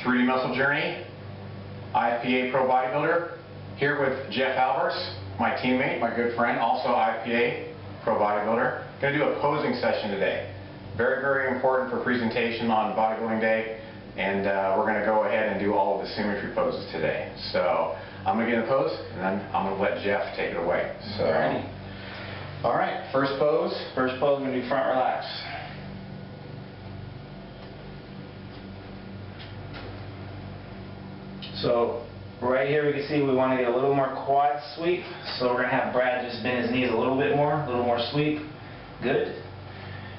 3D Muscle Journey, IFPA Pro Bodybuilder, here with Jeff Alberts, my teammate, my good friend, also IFPA Pro Bodybuilder. Going to do a posing session today. Very, very important for presentation on Bodybuilding Day, and we're going to go ahead and do all of the symmetry poses today. So I'm going to get in a pose, and then I'm going to let Jeff take it away. So, all right, first pose. First pose, I'm going to do front relax. So right here we can see we want to get a little more quad sweep. So we're going to have Brad just bend his knees a little more sweep. Good.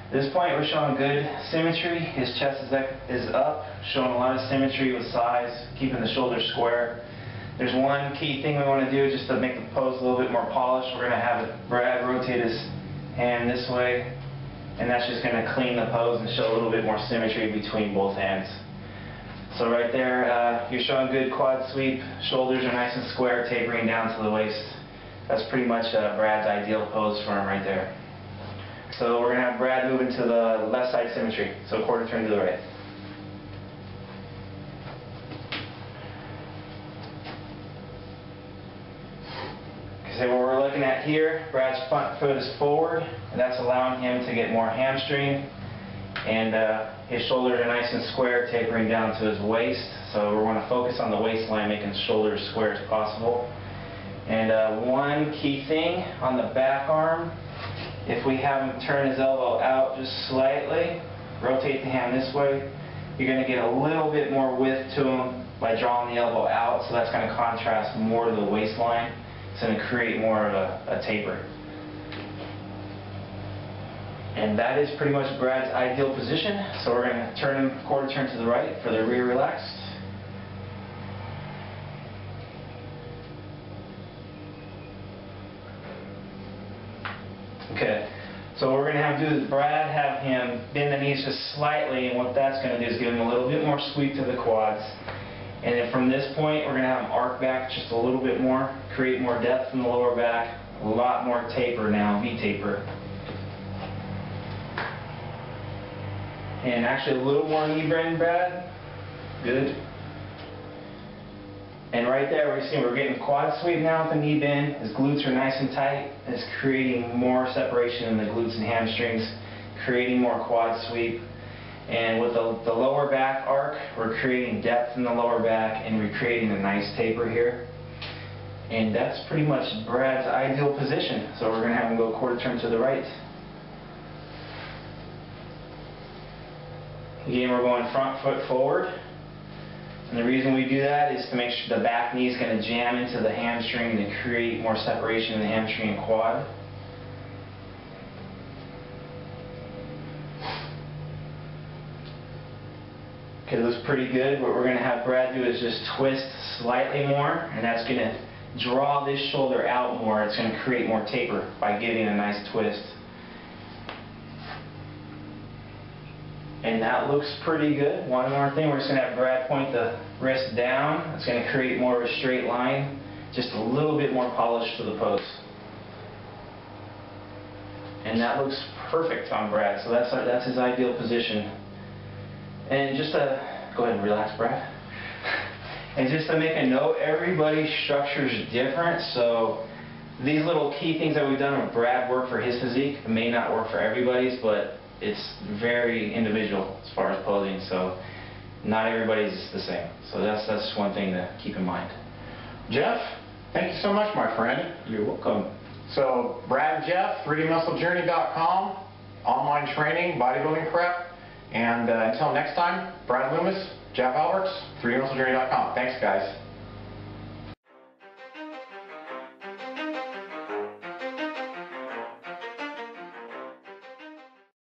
At this point we're showing good symmetry. His chest is up, showing a lot of symmetry with size, keeping the shoulders square. There's one key thing we want to do just to make the pose a little bit more polished. We're going to have Brad rotate his hand this way, and that's just going to clean the pose and show a little bit more symmetry between both hands. So right there, you're showing good quad sweep. Shoulders are nice and square, tapering down to the waist. That's pretty much Brad's ideal pose for him right there. So we're going to have Brad move into the left side symmetry. So quarter turn to the right. So what we're looking at here, Brad's front foot is forward, and that's allowing him to get more hamstring. And his shoulders are nice and square, tapering down to his waist. So we want to focus on the waistline, making his shoulders as square as possible. And one key thing on the back arm, if we have him turn his elbow out just slightly, rotate the hand this way, you're going to get a little bit more width to him by drawing the elbow out. So that's going to contrast more to the waistline. It's going to create more of a taper. And that is pretty much Brad's ideal position. So we're going to turn him quarter turn to the right for the rear relaxed. Okay, so what we're going to have to do is Brad have him bend the knees just slightly, and what that's going to do is give him a little bit more sweep to the quads. And then from this point, we're going to have him arc back just a little bit more, create more depth in the lower back, a lot more taper now, V-taper. And actually a little more knee bend, Brad. Good. And right there we see we're getting quad sweep now with the knee bend. His glutes are nice and tight. It's creating more separation in the glutes and hamstrings, creating more quad sweep. And with the lower back arc, we're creating depth in the lower back and we're creating a nice taper here. And that's pretty much Brad's ideal position. So we're going to have him go quarter turn to the right. Again, we're going front foot forward. And the reason we do that is to make sure the back knee is going to jam into the hamstring and create more separation in the hamstring and quad. Okay, that looks pretty good. What we're going to have Brad do is just twist slightly more, and that's going to draw this shoulder out more. It's going to create more taper by giving a nice twist. And that looks pretty good. One more thing, we're just going to have Brad point the wrist down. It's going to create more of a straight line, just a little bit more polish to the pose. And that looks perfect on Brad, so that's his ideal position. And just to, go ahead and relax, Brad. And just to make a note, everybody's structure is different, so these little key things that we've done with Brad work for his physique. It may not work for everybody's, but it's very individual as far as posing, so not everybody's the same. So that's just one thing to keep in mind. Jeff, thank you so much, my friend. You're welcome. So Brad and Jeff, 3dmusclejourney.com, online training, bodybuilding prep. And until next time, Brad Loomis, Jeff Alberts, 3dmusclejourney.com. Thanks, guys.